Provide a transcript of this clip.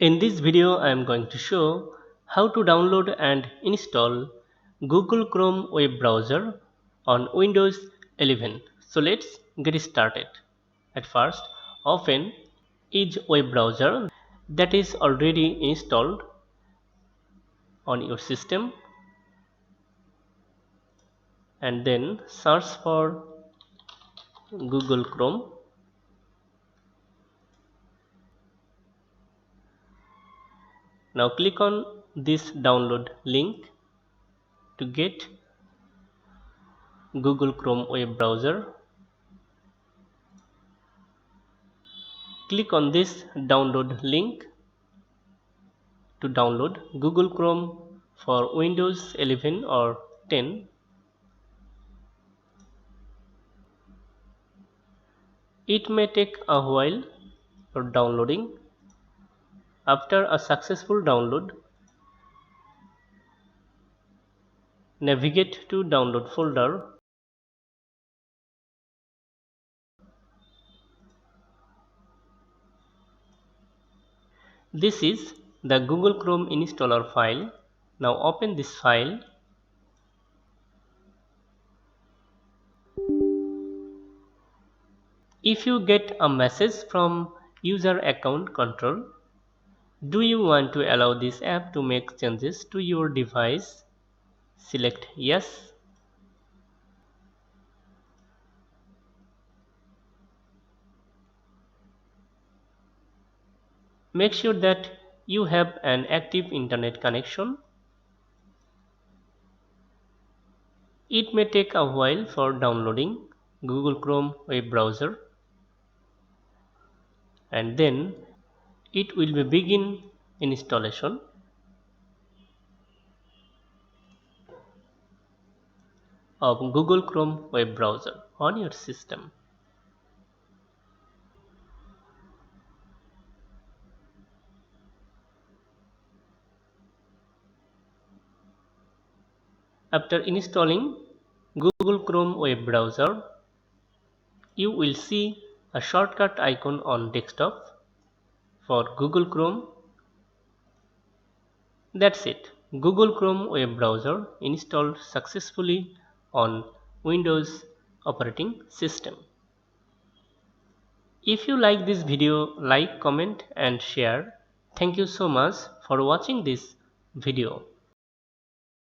In this video, I am going to show how to download and install Google Chrome web browser on Windows 11. So let's get started. At first, open Edge web browser that is already installed on your system and then search for Google Chrome. Now click on this download link to get Google Chrome web browser. Click on this download link to download Google Chrome for Windows 11 or 10. It may take a while for downloading. After a successful download, navigate to download folder. This is the Google Chrome installer file. Now open this file. If you get a message from user account control, do you want to allow this app to make changes to your device? Select yes. Make sure that you have an active internet connection. It may take a while for downloading Google Chrome web browser, and then it will begin installation. Of Google Chrome web browser on your system. After installing Google Chrome web browser, you will see a shortcut icon on desktop for Google Chrome. That's it. Google Chrome web browser installed successfully on Windows operating system. If you like this video, like, comment and share. Thank you so much for watching this video.